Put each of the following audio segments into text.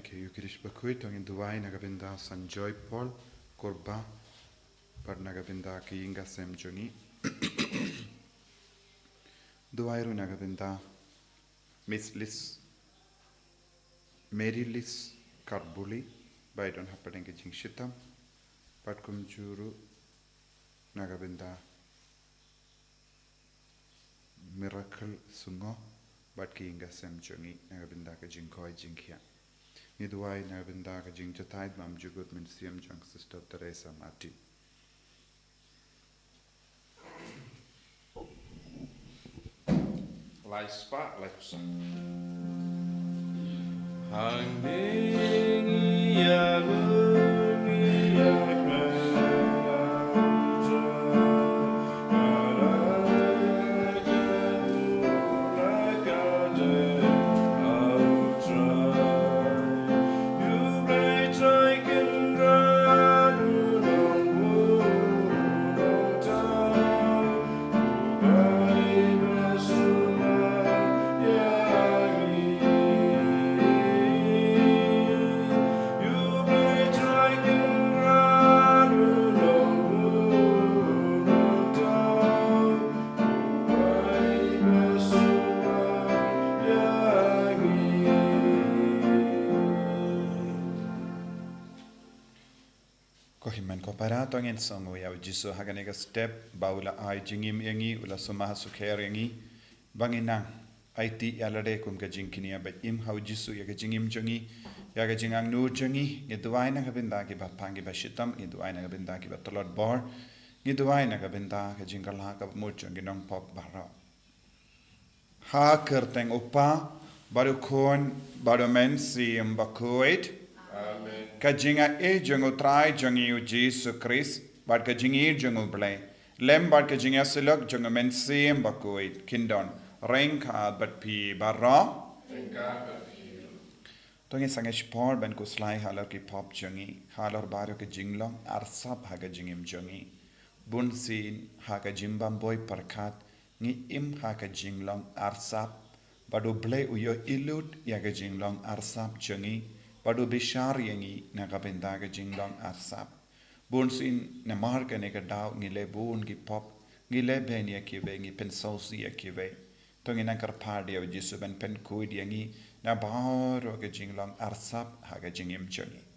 ke yukirish Bakhuid ang Dubai nagabinda Sanjoy Paul Korba par nagabinda ke Inga Sem Jongi Dubai ru nagabinda Miss Liz Mary Liz Karbuli baidon hapadeng ke jing shitam patkum juru nagabinda Miracle Sungo bat ke Inga Sem Jongi nagabinda ke jing koi jing kia ni Dubai nagabinda ke jing jataid mam jugut min siam jang sister Teresa Mati Laispa lepsa Parato ngin songo ya jiso haganega step baula ai jingim yangi ula sumaha sukher yangi banginang IT yalade kum ka jingkinia ba im hau jiso ya ka jingim jongi ya ka jingang nu jongi ngiduai na ka binda ki ba pangi ba shitam ngiduai na ka binda ki ba tolot bor ngiduai na ka binda ka jingal ha ka mu jongi nong pop bara ha kerteng upa baru kon baru men si Bakhuid Kajinga jango try jangi u Jesus Christ, but kajingi jango blay. Lem but kajinga silok jango men same Bakhuid, kindon, rank but pi barra. Tongi sangesh por ben kuslai halar ki pop jangi, halar baro ke jinglong, arsap haga jingim jangi. Bun sin haga jimbam boy parkat, ni im haga jinglong arsap, badu blay uyo ilut yaga jinglong arsap jangi. Padu bishar yangi nagabinda ke jinglong arsap. Bun sin na marka nega daw ngile bun ki pop ngile ben ya kiwe ngi pen sausi ya kiwe. Tongi nangkar pardi ya jisu ben pen kuid yangi na baro ke jinglong arsap haga jingim jongi.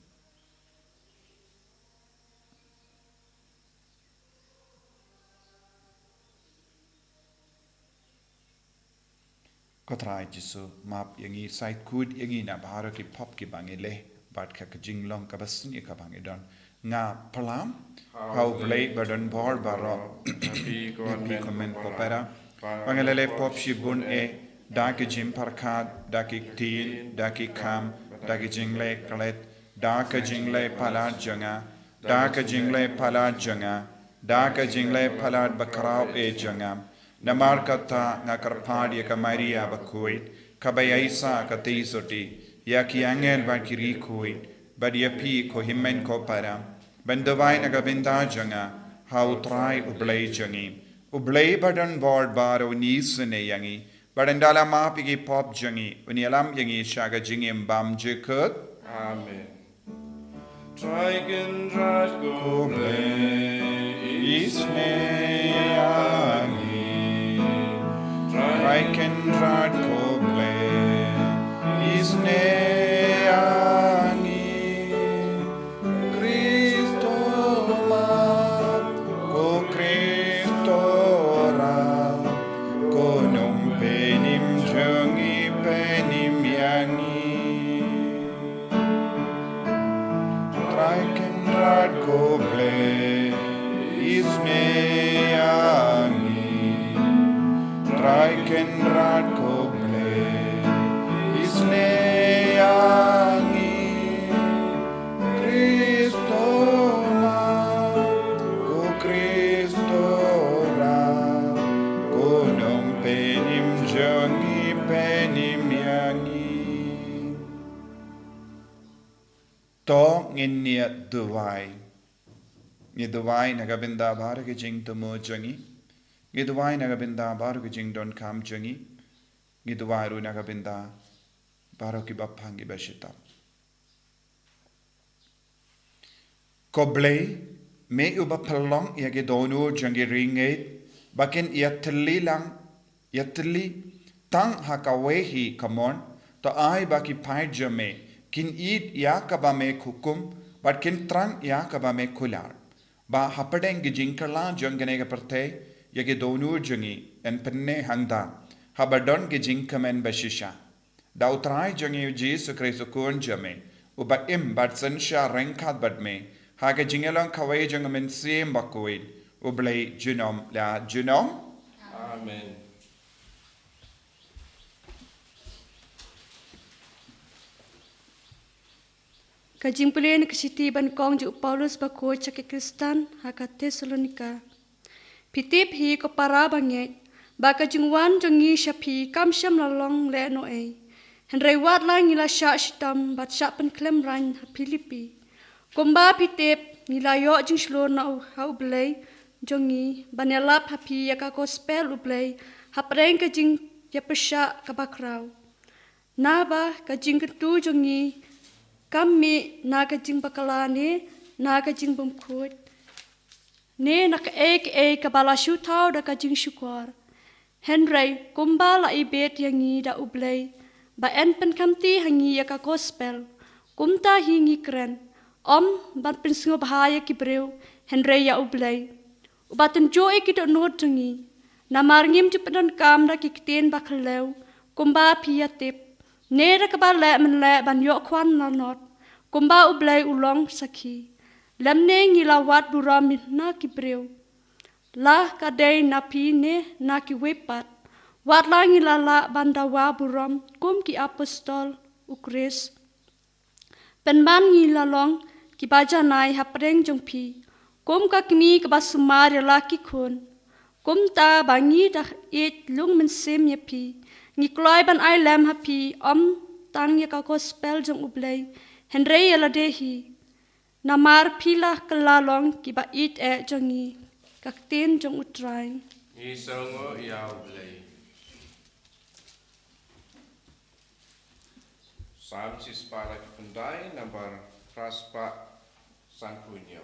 Kotrai jisu map yangi side kud yangi na baro ki pop ki bangile bat ka jinglong ka basin ka bangidon nga palam how blade badon bor baro pi comment popera bangalele pop shibun e daki jim parkat daki tin daki kam daki jingle klet daka jingle palat janga daka jingle palat janga daka jingle palat bakrao e janga Namar kata ngakarpad ya Maria Bakhuid, kabayaisa katisoti, ya kiangel bakiri kuid, badiapi ko himmen ko para, bandawai nagabinda janga, how try ublay jangi, ublay badan board baro nisene yangi, badandala mapigi pop jangi, unialam yangi shaga jingim bam jekut. Amen. Triken drat go blay, isne yangi. I can rad koble isne ani Cristo mat ko Cristo ra konum penim jongi penim yangi I can rad koble isne ani Traiken rad koble isne yangi Cristo mat ko Cristo ra konong penim jongi penim yangi to nginia duwai ni duwai nagabinda bhar ke jing tumo jongi Giduai nagabinda baru ki jing don kam jongi. Giduai ru nagabinda baru ki bapangi bashita. Koblei, me uba pelong ia ke donu jangi ringait, bakin ia teli tang hakawehi kamon, to ai baki paijame, kin id ia kabame kukum, but kin trang ia kabame kular. Ba hapadeng gijingkala jangane perte, yage donu jangi, en penne hangda, habadon gijinkamen bashisha. Da utrai jangi Jesu Kristo kun jame, uba im bat sensha renkat badme, haga jingelang kawai jangamin siem Bakhuid, ublay junom la junom. Amen. Ka jingpynbna ka siti ban kong ju Paulus Bakhuid sa kyrshan haka Thessalonica. Pitip hi ko para banget, baka jingwan jangi shapi kam sham lalong le no e. Henry wat lang nila sya shitam bat sya pen klem ran ha Filipi. Kumba pitip nila yo jing shlo na ha ublay jangi banyalap hapi ya ka gospel ublay hapreng ka jing ya pesya ka bakraw. Naba ka jing ketu jangi kami naga jing bakalane naga jing Bakhuid ne nak ek kabala shutau da ka jing syukur Henry kumbala ibet yangi da ublay ba en pen kamti hangi ya ka gospel kumta hingi kren ban pen singo bahaya ki breu Henry ya ublay ubaten joy ki do not jangi na marngim jupadan kam da ki kten bakhlew kumba piyatip Nera kabal le men le ban yo kwan na not. Kumba ublay ulong sakhi. Lemne ngilawat buram na kibreu. La kadai na pi ne na ki wepat. Wat la ngilala bandawa buram kum ki apostol ukris. Penban ngilalong ki baja nai hapreng jong pi. Kum ka kimi ka basumar la ki khun. Kum ta bangi dah it lung men sem ye pi. Ngi kloi ban ai lem happy tang ya ka gospel jong ublay Henry ya ladehi namar pila kelalong ki ba it jongi kaktin jong utrai Ni songo ya ublay. Sam sis para pendai nambar raspa sangkunyo.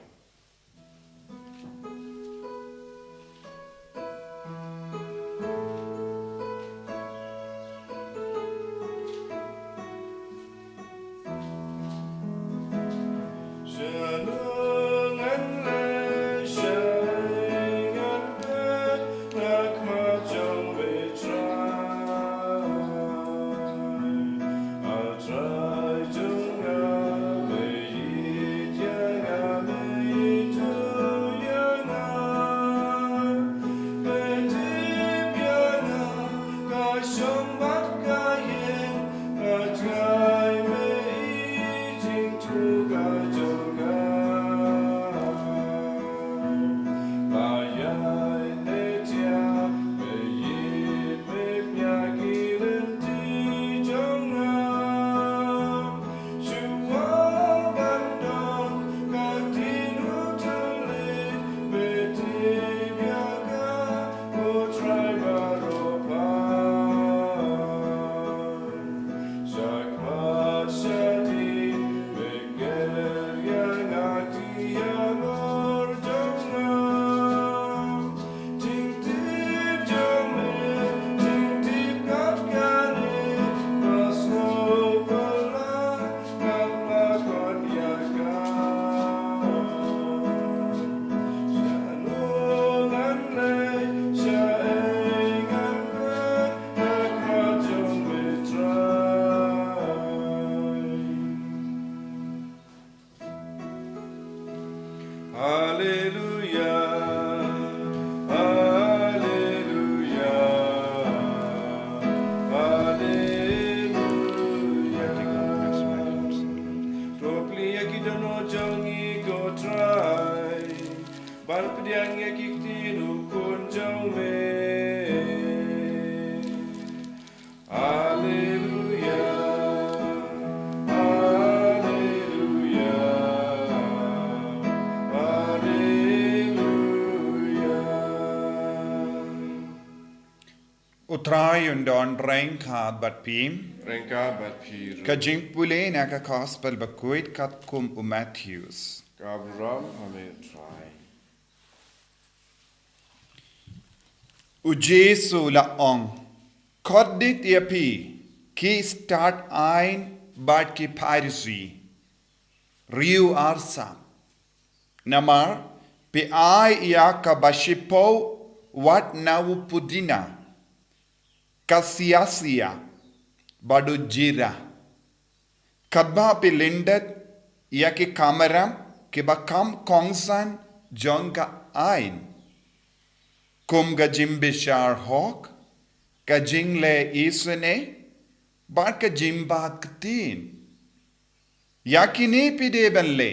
Utrai undon renkat bat pim. Renka bat pir. Ka jingpule na ka gospel Bakhuid kat kum Matthews. Gabram ame try. Ujesu la ong. Kodit yapi. Ki start ein bad ki parisi. Riu arsa. Namar pi ai ka bashipo wat nawu pudina. Kasiasia. Badu jira. Kadba pi lindet ki kamaram ki bakam kongsan jonga ein. Kum ga jimbishar hok. Ka jingle isene. Bad ka jimbat ktin. Yakini pide benle.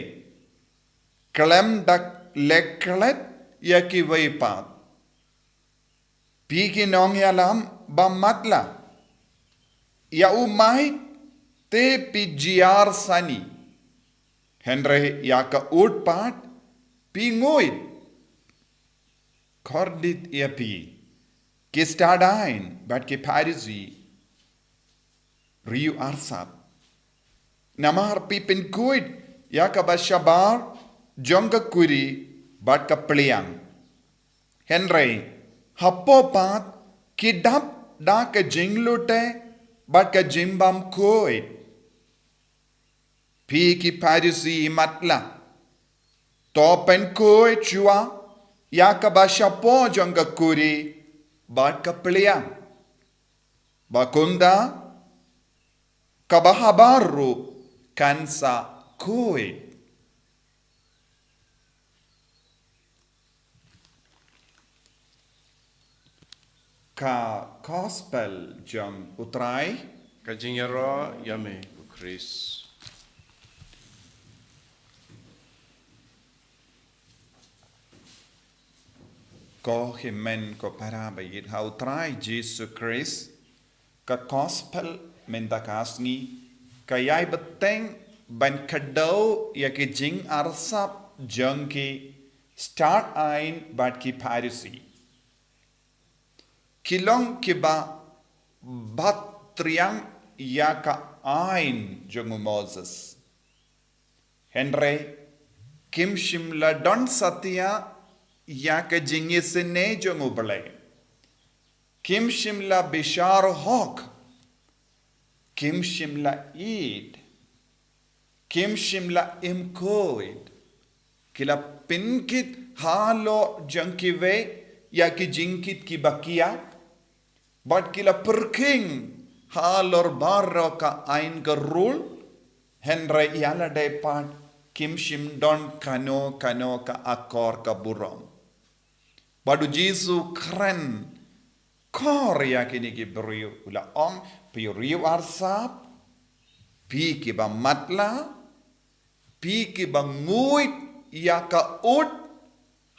Kalem dak leklet yaki waipat. Piki nong yalam bamatla. Ya umait te pijiar sani. Henry yaka utpat pingoit. Kordit yapi. Kistadain bat ki parisi. Riu arsap. Namar pipin kuit yaka bashabar jonga kuri bat ka pliang. Henry hapo pat kidap da ka jinglute bat ka jimbam kuit. Pi ki parisi matla. Topen kuit chua yaka bashapo jonga kuri bat ka pliang. Bakunda kabahabaru kansa kuit. Ka gospel jong utrai Kajingero yame Chris. ko himen ko parabayit ha utrai Jesus Christ ka gospel mentakasngi kayay beteng ban kadau yaki jing arsap jong ki start ein bat ki parisi. Kilong kiba batriang yaka ein jong Moses. Henry kim shimla don satya yaka jingisene jong ubale. Kim shimla bishar hok. Kim shimla eid. Kim shimla imkoid. Kila pinkit halo jangkive yaki jinkit ki bakia. But kila perking halor barro ka ein garul. Henry yala depan kim shim don kano ka akor ka burom. Badu Jesu kren kor yakini ki beriu ula om pi riu arsap pi ki ba matla pi ki ba nguit yaka ut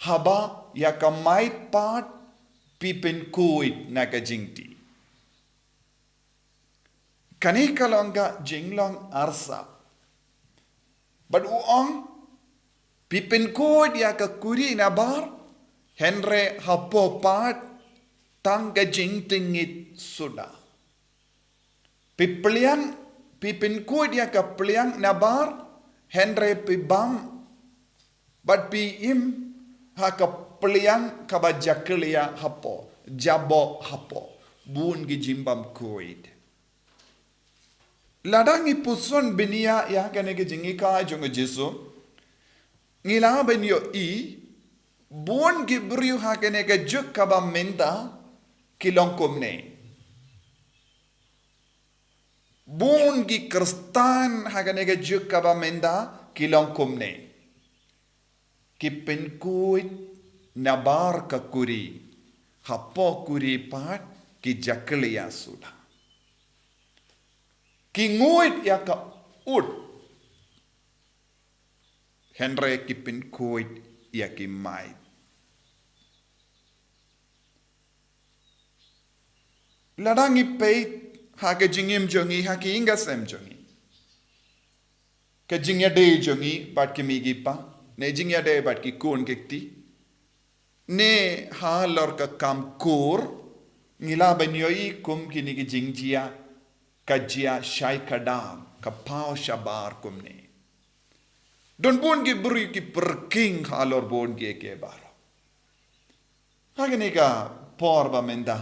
haba yaka mait pat pipin kuit naga jingti. Kanikalonga jinglong arsap. But uong pipin kuit yaka kuri nabar Henry hapo pat tangga jingtingit sudah. Pipilian pipin kuit yaka piliang nabar Henry pibam but pi im haka piliang kabajaklia hapo jabo hapo bun gijimbam kuit. Ladang ipuson binia ya kanege jingika jongo Jesu ngila benyo bun gibriu hakanege juk kabam menta kilongkomne. Bun gi kristan hakanege juk kabam menta kilongkomne. Kipin kuit nabar ka kuri hapo kuri pat ki jaklia sudah. Kinguit ya ka ud. Henry kipin kuit ya ki mai. Ladangi peit ha ka jingim jongi ha ki ingasem jongi. Ka jingya de jongi bat ki migi pa. Ne jingya de bat ki kun kekti. Ne ha lor ka kam kur. Ngila banyoi kum kini ki jingjia. Kajia syai kadam kapau syabar kumne. Don bon ki buri ki perking halor bon ke baro. Hagani ka por ba menda.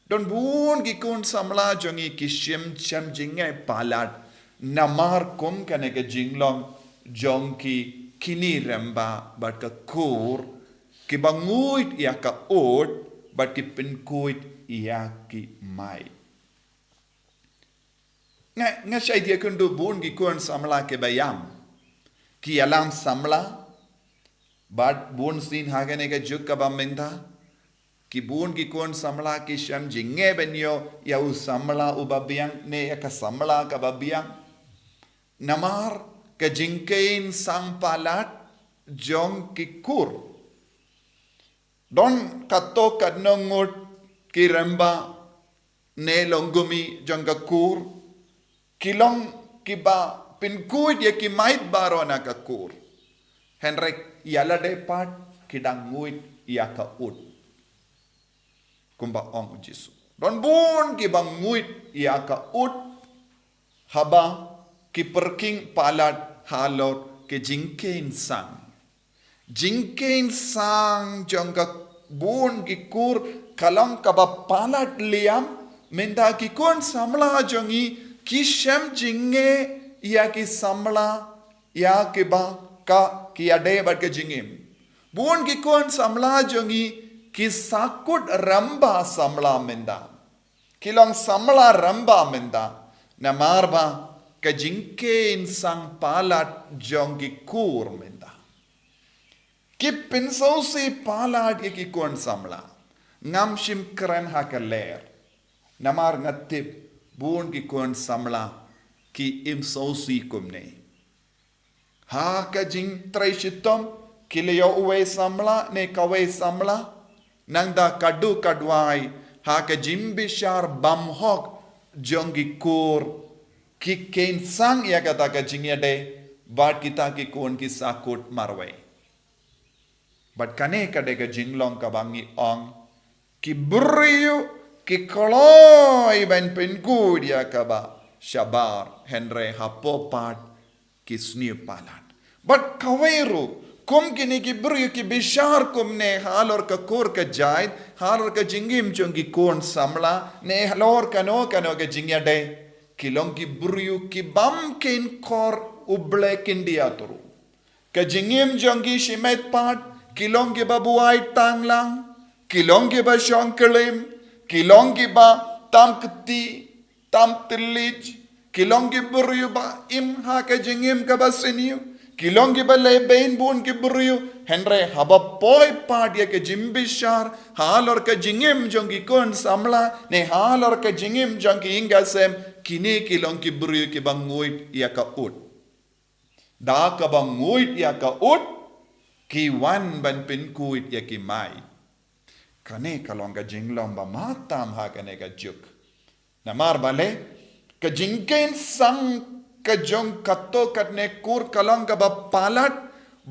Don bon ki kun samla jongi ki shim cham jingai palat namar kum kane ke jinglong jong ki kini remba bat ka kur ki banguit ya ka ot bat ki penkuit ya ki mai. Nga syai dia kundu bon ki kun samla ke bayam. Ki alam samla bat bon sin hagane ke juk ka ba menda. Ki bun ki kon samla ki sham jinge benyo ya u samla u babiang ne ya ka samla ka babiang namar ka jingkein sang palat jong ki kur don kato kadnongut ki remba ne longgumi jong ka kur kilong ki ba pinkuid ya ki mait baro na ka kur henrek yala de pat kidanguit ya ka ut kumba ong Jesu. Don bun ki banguit ya ka ut haba ki perking palat halor ke jingkein sang. Jingkein sang jong ka bun ki kur kalang ka ba palat liam menda ki kon samla jongi ki shem jinge ya ki samla ya ki ba ka ki ade bat ke jingim. Bun ki kon samla jongi ki sakut ramba samla menda. Kilong samla ramba menda. Na marba ka jingkein sang palat jong ki kur menda. Ki pinsausi palat ki kon samla. Ngam shim kren haka ler. Namar ngatip bun ki kon samla ki imsausi kumne. Ha ka jing trai shitom kileo uwe samla ne kawe samla. Nang da kadu kadwai ha ka jimbishar bamhok jongi kur ki ken sang ya kata ka jingya de bat kita ki kon ki sakut marwe bat kane ka de ka jinglong ka bangi ong ki buriu ki koloi ben penku dia ka ba shabar henre hapopat ki sniu palat bat kaweru kum kini ki buriu ki bishar kum ne halor ka kur ka jaid halor ka jingim chungi kon samla ne halor kano ka jingya de kilong ki buriu ki bam ken kor uble kindia turu ka jingim jongi shimet pat kilong ki babuai tanglang kilong ki ba shonkelim kilong ki ba tam kti tam tilij kilong ki buriu ba im ha ka jingim ka basiniu kilong ki bale bain bun ki buriu henre haba poi padia ke jimbishar halor ka jingim jongi kon samla ne halor ka jingim jongi ingasem kini kilong ki buriu ki banguit ya ka ut da ka banguit ya ka ut ki wan ban pinkuit ya ki mai kane kalong ka jinglom ba matam ha kane ka juk namar bale ka jingken sang ka jong kato katne kur kalong ka ba palat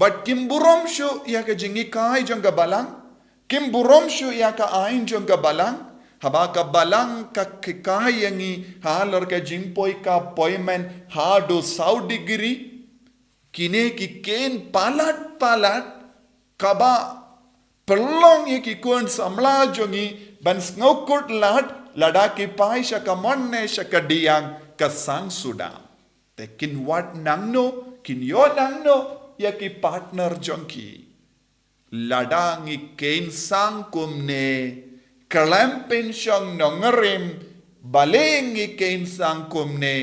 but kimburom shu ya ka jingi kai jong ka balang kimburom shu ya ka ain jong ka balang haba ka balang ka kai yangi halor ka jingpoi ka poimen ha do 100 degree kine ki ken palat kaba perlong ye ki kon samla jongi ban snokut lat lada ki pai sha ka monne sha ka diang ka sang suda te kin wat nangno kin yo nangno ya ki partner jonki ladangi ken sang kumne kalampen shong nongarim balengi ken sang kumne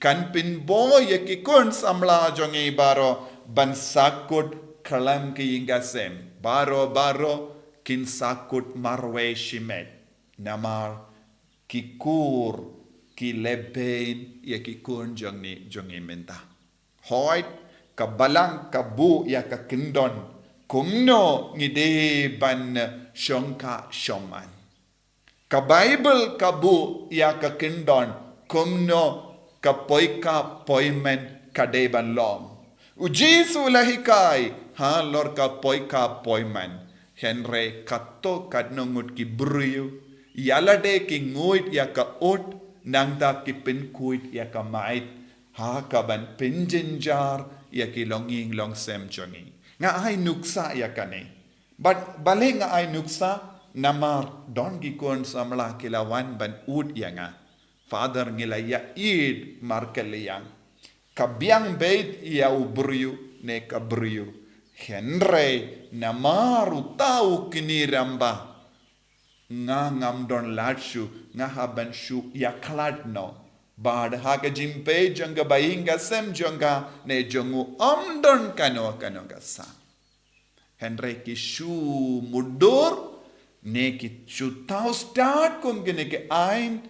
kanpin bo ya ki kon samla jongi baro ban sakut kalam ki ingasem baro kin sakut marwe shimet namar ki kur ki lebein ya ki kun jongi menta hoit ka balang ka bu ya ka kindon kumno ngide ban shongka shoman ka bible ka bu ya ka kindon kumno ka poika poimen kade ban lom ujisu lahikai ha lor ka poika poimen henre katto kadnongut ki buriu yalade ki nguit ya ka ot nangda ki pinkuit ya ka mait ha ka ban pinjinjar ia ki longing long sem jongi. Nga ai nuksa ia kane. But bale nga ai nuksa namar don gi kon samla kilawan ban ud ia nga. Father ngila ia id markel yang. Kabiang beit ia ubriu ne kabriu. Henry namaru tau kini ramba. Nga ngam don latshu nga haban shu ya kladno. Bad haga jimpe jonga bainga sem jonga ne jongu omdon kano gasa. Henry ki shu mudur ne ki shu tau start kum gene ke ain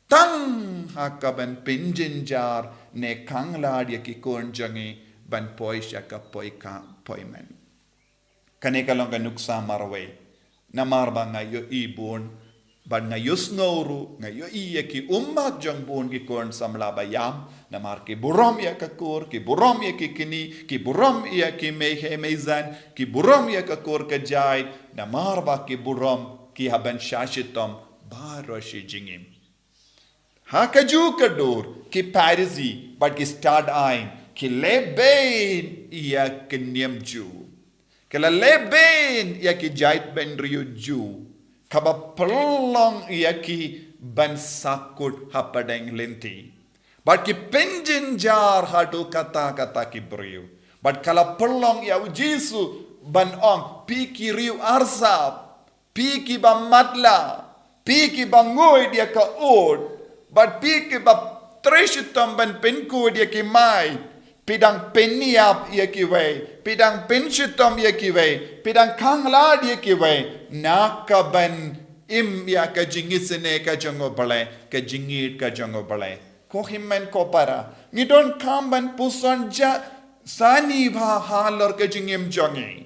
tang hakaban pinjinjar ne kanglad ya ki kon jangi ban poisya ka poika poimen. Kane kalonga nuksa marwe namarba nga yo ibon ban nga yusnoru nga yo iya ki ummat jang bon ki kon samla bayam namar ki buram ya ka kor ki buram ya ki kini ki buram ya ki mehe meizan ki buram ya ka kor ka jai namarba ki buram ki haban shashitam baroshi jingim hakaju ka dor ki parisi but ki start ain ki leben ya kenyam ju kala leben ya ki jait ben rio ju kaba pelong ya ki ban sakut hapadeng lenti but ki penjin jar hadu kata ki brio but kala pelong ya ujisu ban ong pi ki riu arsap pi ki ba matla pi ki ba ngoi dia ka od but pi ki ba treshitam ban penku dia ki mai pidang peniap ia kiwei, pidang penshitom ia kiwei, pidang kanglad ia kiwei, nakaban im ia ka jingisene ka jango bale, ka jingit ka jango bale. Ko himmen ko para. Ni don kamban puson ja sani bha halor ka jingim jongi.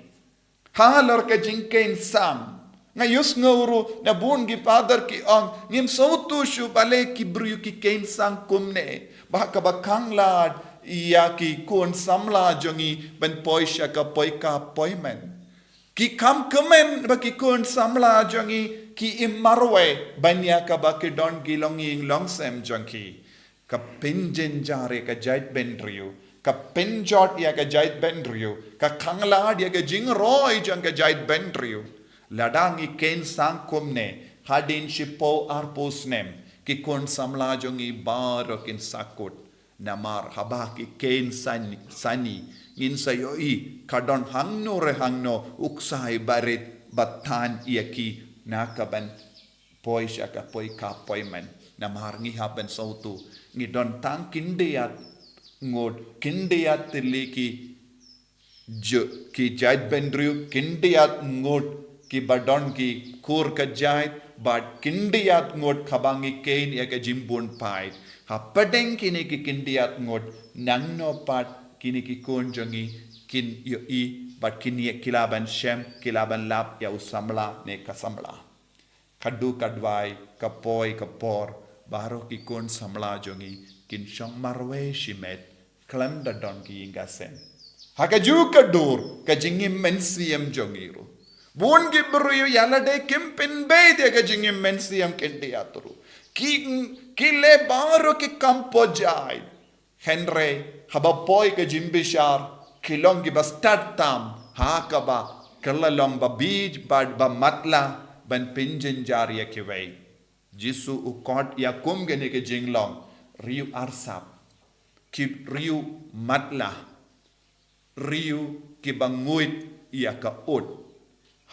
Halor ka jingkein sam. Ngayus nguru na bun gi padar ki ong ngim sautu shu bale ki bru ki kein sang kumne. Bah ka ba kanglad ia ki kon samla jongi ben poisha ka poika poimen ki kam kemen ba ki kon samla jongi ki imarwe banya ka ba ki don gilonging longsem jongi ka pinjen jare ka jait ben rio ka pinjot ia ka jait ben rio ka khangla dia ka jing roi jong ka jait ben rio ladang i ken sang komne hadin shipo arposnem ki kon samla jongi baro kin sakut namar habaki kain sani ngin sayoi kadon hangno re hangno uksai barit batan iaki nakaban poisaka poika poimen namar ngi haben sautu ngi don tang kindiat ngod kindiat tiliki jo ki jait bendriu kindiat ngod ki badon ki kur ka jait bad kindiat ngod khabangi kain iaka jimbun pai hapadeng kini ki kindiat ngot nangno pat kini ki konjongi kin yo I bat kini kilaban shem kilaban lap ya usamla ne kasamla kadu kadwai kapoi kapor baro ki kon samla jongi kin shong marwe shimet klam da don ki ingasen hakaju kadur ka jingim mensiem jongiru bun gi bru yala de kimpin be de ka jingim mensiem kindiatru ki le baro ki kampo jai henry habapoi ke jimbishar kilongi ba start tam hakaba kalalong ba bij bad ba matla ban pinjin jariya ki wei jisu ukot ya kum gene ke jinglong riu arsap ki riu matla riu ki banguit ya ka ut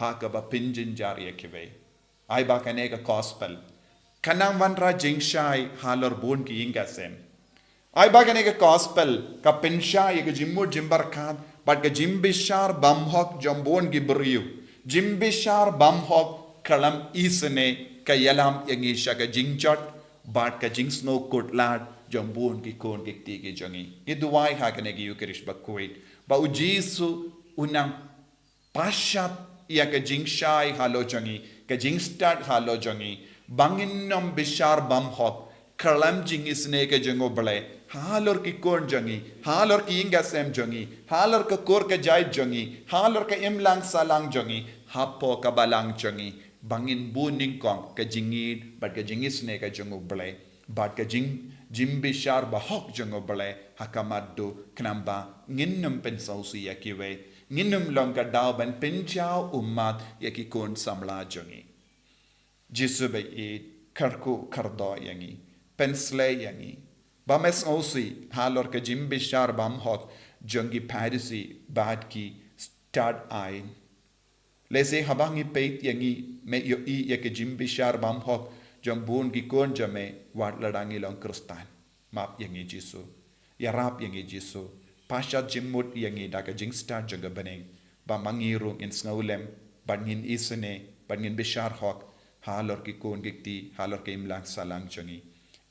hakaba pinjin jariya ki wei ai ba kane ka gospel kanang wanra jingshai halor bon ki ingasem ai bagane ka gospel ka penshai ka jimmu jimbar khan but ka jimbishar bamhok jombon ki briu jimbishar bamhok kalam isne ka yalam yangisha ka jingchot but ka jingsno kotlat jombon ki kon ki ti ki jongi iduai ha kane ki yukrish Bakhuid ba ujisu unang pashat ya ka jingshai halo jongi ka jingstat halo jongi banginom bishar bamhok kalam jingisne ke jango bale halor ki kon jangi halor ki ingasem jangi halor ka kor ka jai jangi halor ka imlang salang jangi hapo ka balang jangi bangin buning kong ka jingid but ka jingisne ka jango bale but ka jimbishar bahok jangobale hakamado knamba nginum pensausi yakiwe nginum longa dauban penjau umat yakikon samla jangi jisube e karku kardo yangi pensle yangi bames ausi halor ka jimbishar bam hok jangi parisi bad ki start ain lese habangi peit yangi me yo I yak jimbishar bam hok jambun ki kon jame wat ladangi long kristan map yangi jisu yarap yangi jisu pasha jimmut yangi daga jingstar jaga baneng ba mangirung in snaulem bangin isene bangin bishar hok halor ki kon gikti halor ki imlang salang jangi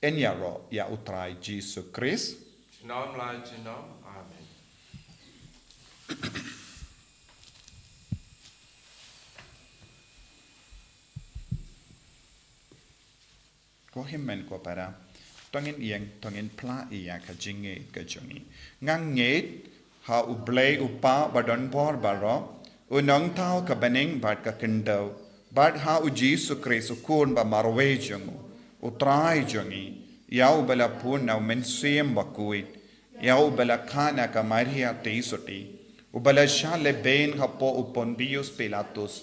enyaro ya utrai jisu Christ Nom lai chinom. Amen. ko himmen ko para tongin iang tongin pla iya ka jinge ka jongi ngang nget ha u blay upa badon bor baro unong tao ka baneng bad ka kendau bad ha u jisu Christ kun ba marwe jongu utrai jongi yau bala pun na men siem Bakhuid yau bala khana ka maria teisoti u bala shale ben ha po upon Dios Pilatus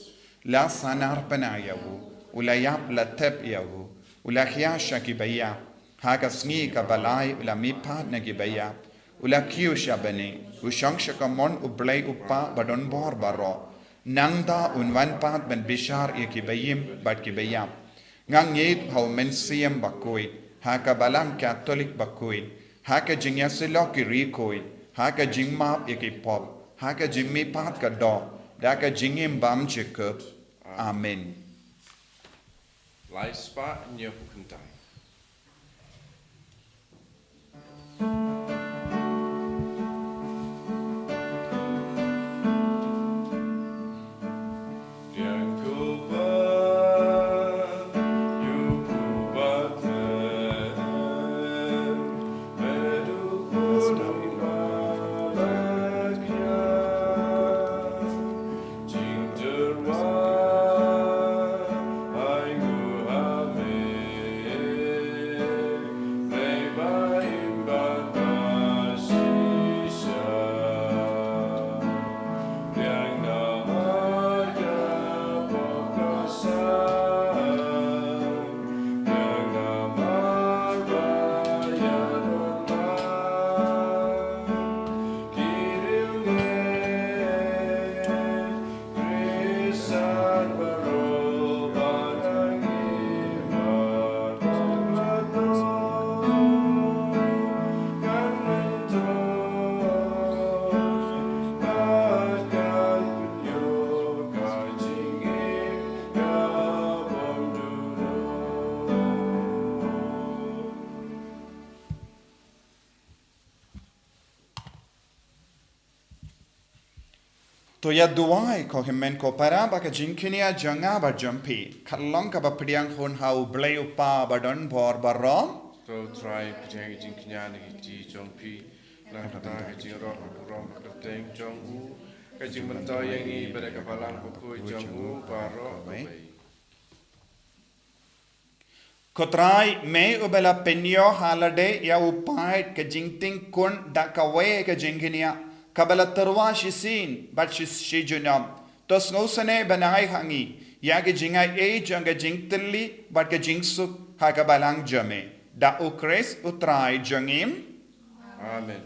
la sanar panayawu ula yap la tep yawu ula khiasha ki baya haka Sngi ka balai ula mipat na ki baya ula kyrsha bane ushangsha ka mon ublay upa badon bor baro nangda unwan pat ben bishar ki bayim bad ki baya ngang yet how men siem Bakhuid haka balam Catholic Bakhuid haka jingya silo ki rikoid haka jingmap ki pop haka jingmi pat ka do daka jingim bam chekup amen Lai spa nyok kuntai. to ya duai ko himmen ko para ba ka jinkinia janga ba jampi khalong ka ba priang hon hau blay upa badon bor barom So try putting it in Kenyan ji jong pi na kata ka jing ro rom ka teng jong u ka jing menta yang ni pada kapalang ko jong u baro bai. Kotrai me ubela penyo halade ya upai ka jingting kun da ka we ka jinkinia kabala terwa shisin bat shijunam tos ngosane banai hangi ya ka jingai e janga jingtli bat ka jingsuk ha ka balang jame da ukres utrai jangim Amen.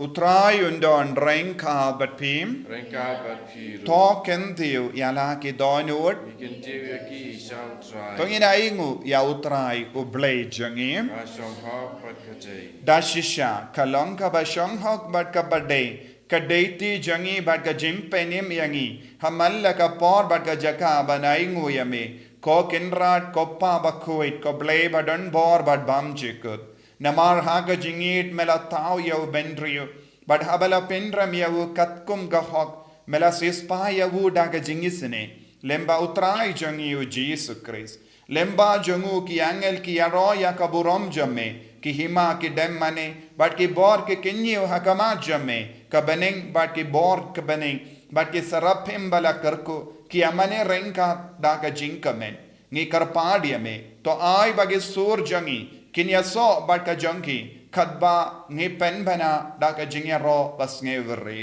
utrai undon renka bat pim Rengka bat piru. to kentiu yala ki donut Ikan tiwi ki shang try. tongina ingu ya utrai ublay jangim Ashong hok bat kajay. dashisha kalongka ba shanghok bat ka bade kadeiti jangi bat ka jingpynbna yangi hamalla ka por bat ka jaka banaingu yame ko kinrat ko pa Bakhuid ko blay badon bor bat bam jikut namar haga jingit mela Taïew bendriu bat habala pendram yawu katkum gahok mela sispa yawu daga jingisne lemba utrai jangi u Jesus Christ lemba jangu ki angel ki aro ya kaburom jamme ki hima ki demmane bat ki bor ki kinyu hakama jamme ka beneng bat ki bor ka beneng bat ki sarapim bala karko ki amane renka daga jinkamen ngi karpadiame to ai bagi sur jangi kinya so bat ka jangki khadba ngi pen bana da ka jingya ro bas nge veri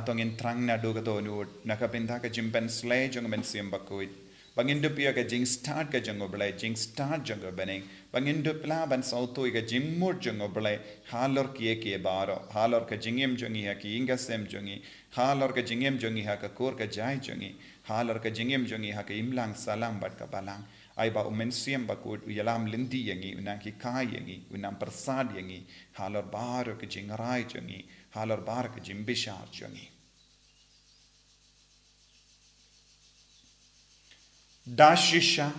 tong in trang na do gato nu nakapinta ka jimpen slay jong men siam Bakhuid bangin du pia ka jing start ka jong oblay jing start jong bening bangin du pla ban sauto ka jim mur jong oblay halor kie baro halor ka jingem jongi ha ki inga sem jongi halor ka jingem jongi ha ka kor ka jai jongi halor ka jingem jongi ha ka imlang salang bat ka balang ai ba men siam Bakhuid uyalam lindi yangi unang ki kai yangi unam persad yangi halor baro ka jingrai jongi halor bar ka jimbishar jongi dashisha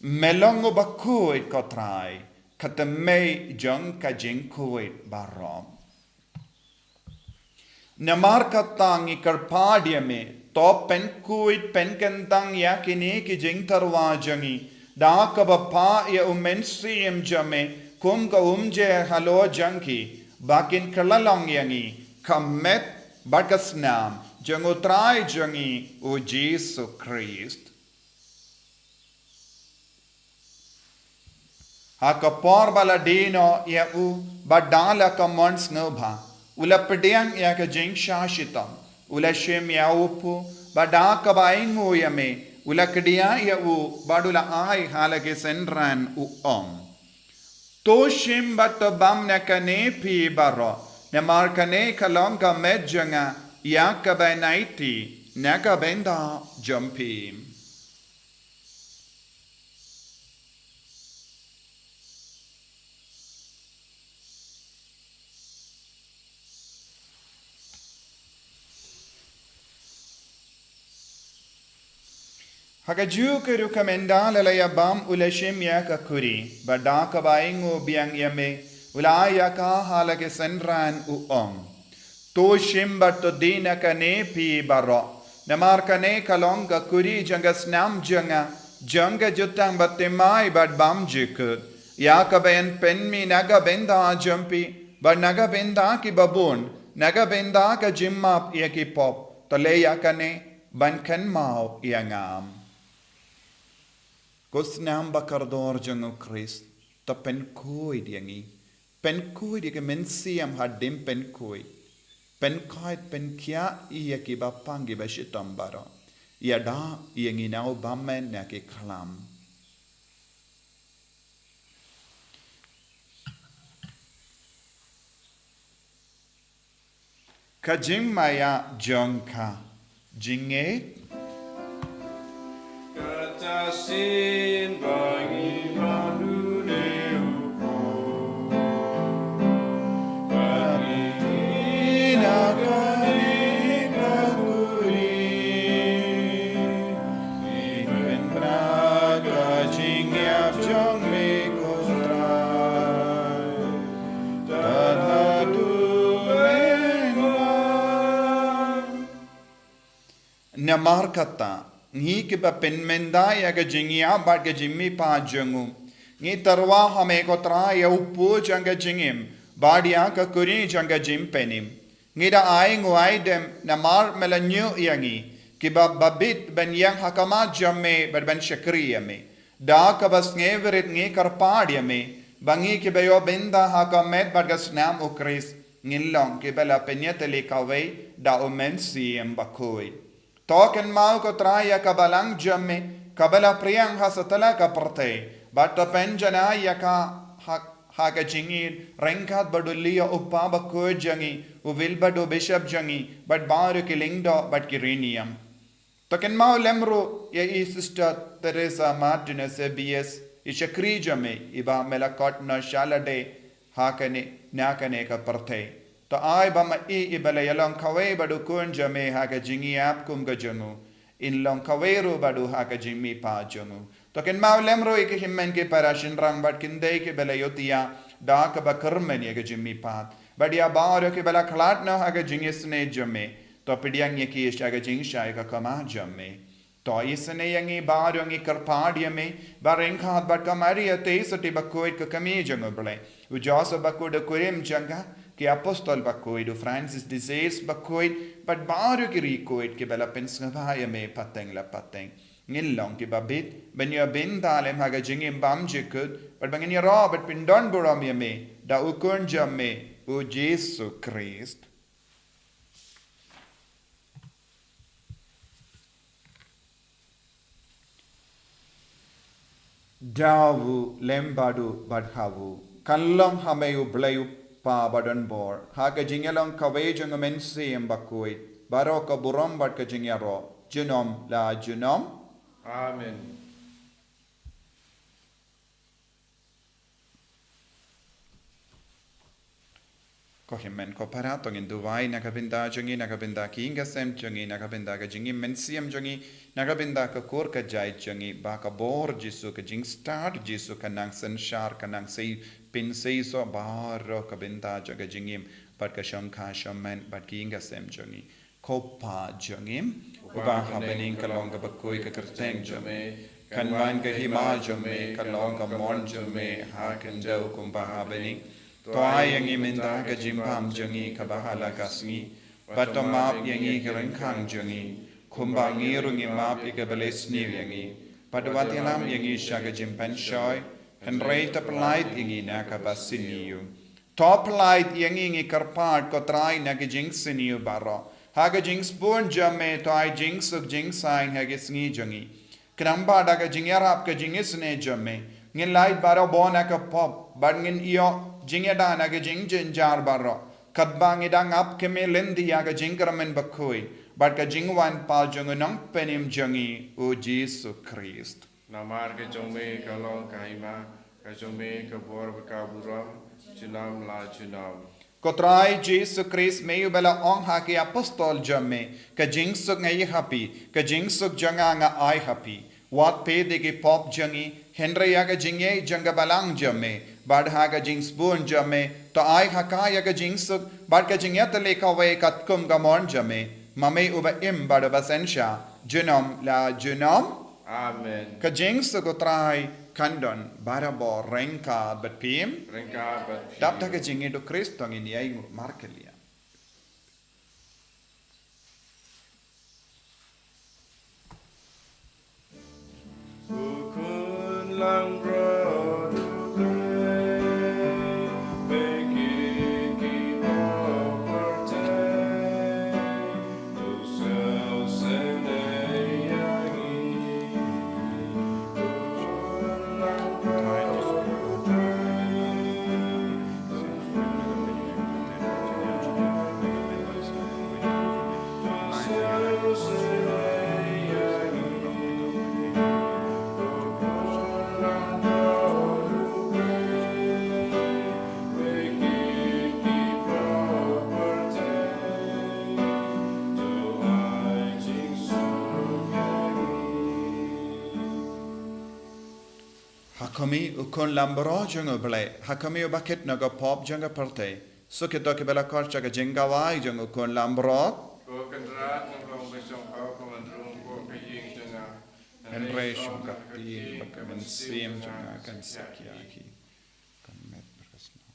melongo Bakhuid kotrai katamei jong ka jingkuid barom namar katangi karpadia me to penkuid penkentang yakini ki jingtarwa jangi da ka bapa ya umensiam jame kum ka umje halo janki bakin kalalong yangi kamet bakasnam jangutrai jangi o Jesus Christ haka por baladino ya u badala ka mons ngobha ula pediang ya ka jing shashitam ula shem ya upu badaka baingo yame ula kedia ya u badula ai halage senran u to shem bat bam na kane pi baro na mar kane kalonga medjanga ya ka bainaiti na ka benda jumpim Hagaju ke rukamenda lalaya bam ulashim ya ka kuri bada ka baingo biang yame ulaya ka halake senran to shimbat to dina ka ne pi baro namar ka ne kalong ka kuri janga snam janga jutang batemai bad bam jikut ya ka bayan penmi naga benda jumpi bad naga benda ki babun naga benda ka jimmap ya ki pop to le ya ka ne ban kan mau ya ngam Kusnam bakardor jango Christ ta penkuid yangi penkuid ya mensiam hadim penkuid penkia iya ki bapangi bashitam baro ya da yangi nau bamen na ki klam kajim maya jongka jinge Sin bagi manune upo bagi nagari kaguri iben braga jingyap jong me kostrai tadhatu menwa namar kata ngi ke ba penmenda ya ga jingia ba ga jimmi pa jangu ngi tarwa hame ko tra ya upu janga jingim badia ka kuri janga jimpenim ngi da ai ngoi dem namar melanyu yangi ke ba babit ben yang hakama jamme ban shakriya me da ka bas ngeverit ngi karpad yame bangi ke bayo bynta haka met bargas nam o Chris ngilong ke bela penyetele kawe da o mensiam Bakhuid. Token mau ko traya kabalang jamme kabala priang hasatala ka perte batta penjana yaka haga jingir rengkat badulia uppa Bakhuid jangi u wilbado bishop jangi but baru ke lingdo but kirinium. Token mau lemro ya i sister Teresa Martinez BS ishakri jame iba melakot na shalade hakane nakane ka perte. To ai ba ma I ibala yalong kawe badu kun jame haka jingi ap kum ga jangu in long kaweru badu haka jingmi pa jangu to ken mau lemro ke himmen ke parashin rang bat kinde ke bala yotia da ka ba karmen ye ke jingmi pa badia baaro ke bala khlat na haka jingisne jame to pidiang ye ki shaga jing shai ka kama jame to isne yangi baaro ngi karpadiame barengkhat bat kamari ate sati Bakhuid ka kami jangu bale ujosa Bakhuid kurim janga कि apostol Bakhuid Francis disease Bakhuid but baru ki recoid ke bela pensngavaya me pateng la pateng ngilong ki babit benya bynta lem haga jingim bam jikud but bangenya Robert pindon buram me da ukun jamme o Jesu Christ dawu lembadu badhawu kallong hameyu blayu pa badan bor haga jingelong kawejang mensiam Bakhuid baroka buram bat ka jingero junom la junom Amen. ko himmen ko paratong in duwai nakabinda jangi nakabinda ki ingasem jangi nakabinda ka jingi mensiam jangi nakabinda ka kor ka jai jangi ba ka bor jisu ka jing start jisu ka nang sanshar ka nang sei pin sei so baro ka binta jaga jingim bat ka shankha shaman bat ki ingasem jangi ko pa jangim uba habening ka long ka Bakhuid ka kerteng jame kan wan ka hima jame ka long ka mon jame ha kan jau kumpa habening Toa yangi minta ka jimpam jangi ka bahala ka Sngi Pato map yangi ka rengkang jangi Kumba ngirungi map ika balesni yangi Pato watialam yangi shaga jimpan shoy Henrei ta pelait yangi na ka basiniyu Top light yangi ngi karpat ko trai na ka jing siniyu baro Haga jing spoon jamme to ai jing suk jing sain haga Sngi jangi Kramba da ka jingyarap ka jingisne jamme Ngin light baro bona ka pop Bad ngin iyo jingeda na ga jing jar barro kadbang idang ap keme lendi ya ga jingkramen Bakhuid but ka jingwan pa jung nang penim jangi o Jesu Christ Namar ke jongme ka long ka hima ka jongme ka bor ka buram junam la junam kotrai Jesu Christ meyu bela ong ha ke apostol jamme ka jing suk ngai happy ka jing suk janga nga ai happy wat pe de ke pop jangi Henry ya ga jingye janga balang jamme bad ha ga jing spoon jamme to ai haka ya ga jing suk bad ka jingya tale ka we kat kum ga mon jamme mame uba im bad basensha junom la junom Amen. ka jing suk trai kandon barabo renka bat pim Rengka bat dap ta ga jingye do Kristo ngini ai markelia Ukun lang ro dukai Beki kino pertai Usel sene yangi Ukun lang ro Hakami ukon lambro jungo ble hakami ubaket naga pop janga parte suketo ke bela korcha ga jenga wai jungo ukon lambro Ko kendrat ng long besong kau komandrung ko kaying janga Henry shunga pi bakamen sim janga kan sakyaki kan met berkasna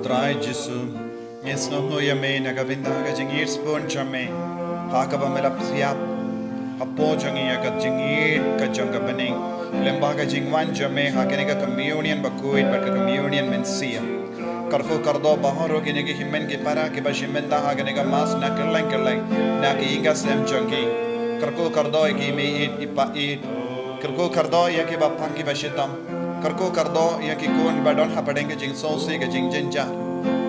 Utrai Jisu, Nisno Yame, Nagabinda, Jingir Spoon Chame, Hakaba Melapsiap, Hapo Jangi, Jingir, Kajanga Bening, Lembaga Jingwan Jame, Hakanega Communion, Bakhuid, but Communion Mensia. Karko Kardo Bahoro Ginegi Himen Gipara, Kibashimenda Haganega Mas, Nakalankalai, Naki Inga Sem Jungi, Karko Kardo, Gimi Ipa eat, Karko Kardo, Yakiba Panki Bashitam, Karko Kardo, Yakikun, Badon Hapadenga Jing Sosi, Jing Jinja,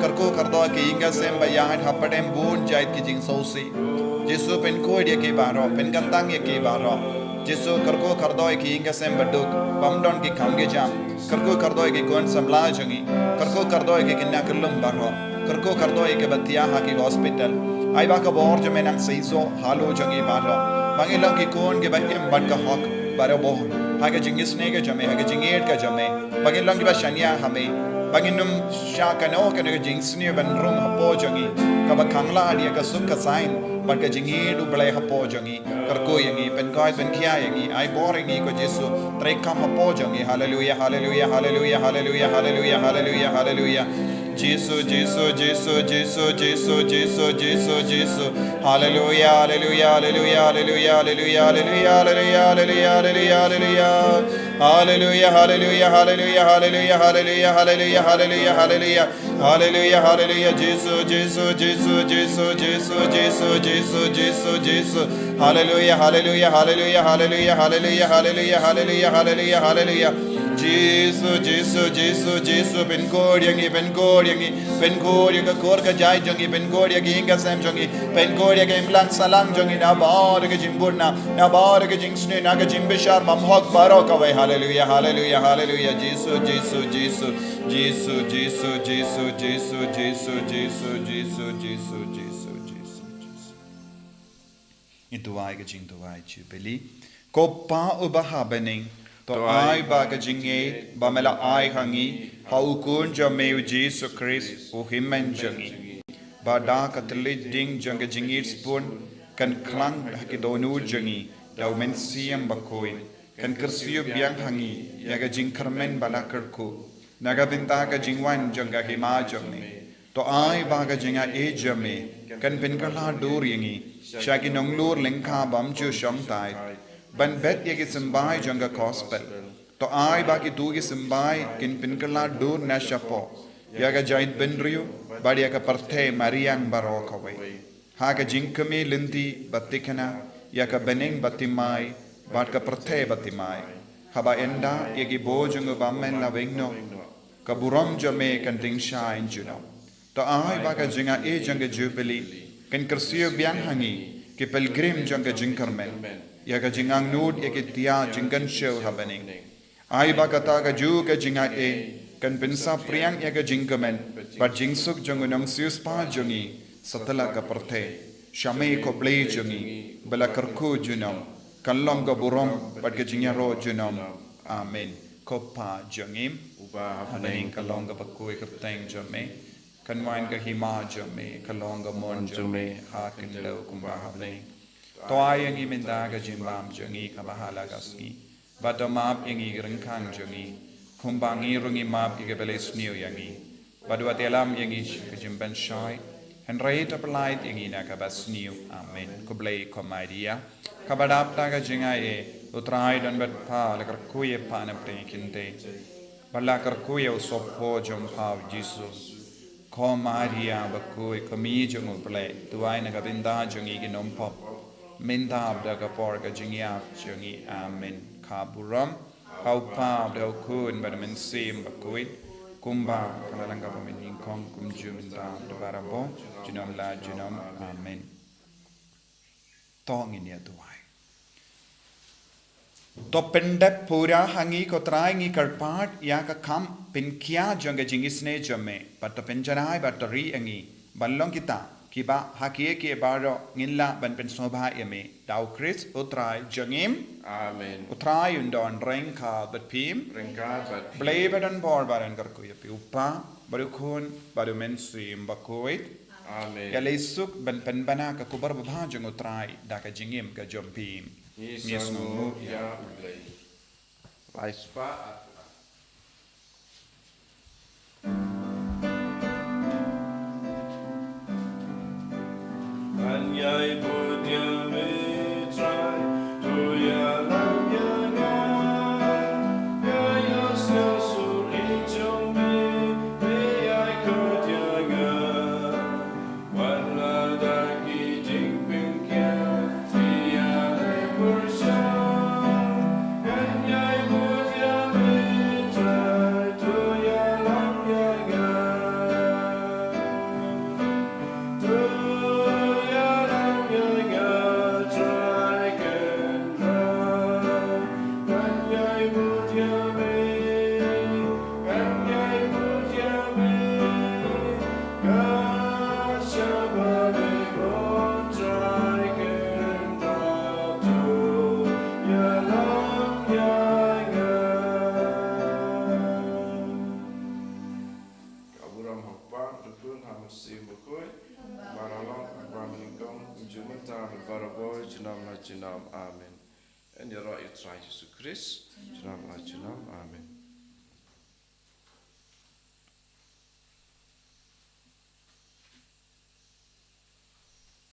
Karko Kardo, Kinga Sem Bayan, Hapadem Boon, Jait Kijing Sosi, Jesu Penkoid Yakibaro, Penkantang Yakibaro, Jesu Karko Kardo, Kinga Sem Baduk, Bamdon Ki Kamge Jam, Karko Kardo, Kikun Samla Jungi, Karko Kardo, Kinakulum Baro, Karko Kardo, Kabatia Haki Hospital, Ibaka Bor Jamenang Seiso, Halo Jungi Baro, Mangilang Kikun, Gibakim Badka Hawk, Barabo, Hagajing Snega Jame, Hagajing Edka Jame, Bagilang Gibashania Hame, Baginum Shakano, Kanagajing Snib and Room Hapo Jungi, Kabakangla, Yakasuka sign, Bagajing Edu Balay Hapo Jungi, Karkoyangi, Penkoi Penkiayangi, I boringi ko Jesu, Trekam Hapo Jungi, Hallelujah, Hallelujah, Hallelujah, Hallelujah, Hallelujah, Hallelujah, Hallelujah. Jesus, Jesus, Jesus, Jesus, Jesus, Jesus, Jesus, Jesus. Hallelujah, Hallelujah, Hallelujah, Hallelujah, Hallelujah, Hallelujah, Hallelujah, Hallelujah, Hallelujah, Hallelujah, Hallelujah, Hallelujah, Hallelujah, Hallelujah, Hallelujah, Hallelujah, Hallelujah, Hallelujah, Hallelujah, Jesus, Jesus, Jesus, Jesus, Jesus, Jesus, Jesus, Jesus, Jesus. Hallelujah, Hallelujah, Hallelujah, Hallelujah, Hallelujah, Hallelujah, Hallelujah, Hallelujah, Hallelujah. Jesus, Jesus, Jesus, Jesus, Benkodiangi, Benkodiangi, Benkodiaga Korka Jai Jungi, Benkodiagi Inga Sam Jungi, Benkodiaga Implant Salang Jungi, Nabarga Jimbuna, Nabarga Jingsni, Naga Jimbishar, Mamhok Barokaway, Hallelujah, Hallelujah, Hallelujah, Jesus, Jesus, Jesus, Jesus, Jesus, Jesus, Jesus, Jesus, Jesus, Jesus, Jesus, Jesus, Jesus. Itu ay gajing tuway chupeli. Kopa ubaha bening. To ai bagajinge bamela ai hangi haukun jameu Jesus Christ o himmen jangi bada katlit ding janga jingir spoon kan klang hakidonu jangi dau mensiam bakoi kan kersiu biang hangi yaga jingkarmen balakarku naga bynta ka jingwan janga hima jangi to ai bagajinga e jame kan penkala dur yangi shagi nonglur lengka bamchu shomtai Ban bet yagi simbai janga gospel. To ai baki dugi simbai kin pinkala dur na shapo. Yaga jait benriu badi yaga parte mariang barokaway. Haga jinkami linti batikana yaga bening batimai badka parte batimai. Haba enda yagi bojungu bammen la wingno. Kaburam jame kan ding shine juno. To ai baga jinga e janga jubilee kan kersiyo biang hangi ki pilgrim janga jinkarmen. Yaga jingang nud yakitia jingan show happening. Ai bakata ka ju ka jinga e kan pinsa priang yaga jingamen but jingsuk jangunang siuspa jungi satala ka parte shame ko ble jungi bala karku junam kanlong ka burom but ka jingaro junam amen kopa jungim happening kalong ka bakui kapteng jame kanwain ka hima jame kalong ka mon jame hakin lo kumba happening Toa yang iminda ka jimbam jungi ka bahala gasni. Bado map yang rengkang jungi. Kumbangi rungi map igabeles niu yangi. Bado atelam yang ka jimban shai. Henry tapalait yang ina ka bas niu. Amen. Kublay komadia. Kabadap ta ka jinga e. Utrai dan bat pa lakar kuye pa na prekinte. Balakar kuye usopo jompav Jesus. Komadia bakuy kami jungu play. Tuay na kabinda jungi ginompop. Mintab da kapor ka jingiap jungi amen kaburam kaupa da kun bada mensim Bakhuid kumba kalalang ka pamening kong kumju mintab da barabo junam la junam amen tong ini atuai to pendep pura hangi ko trai ngi karpat ya ka kam pinkia janga jingisne jame pat penjanai batari angi ballong kita Kiba hakie ke baro ngilla ban pen sobha yame dau Chris utrai jangim amen utrai undon rengka bat pim rengka bat blay badan bor baran karku yapi upa baru khun baru mensim Bakhuid amen ya lesuk ban pen bana ka kubar babha jang utrai da ka jingim ka jompim nisnu ya ublay laispa Amen. En je raai het Jesus Christus. Amen.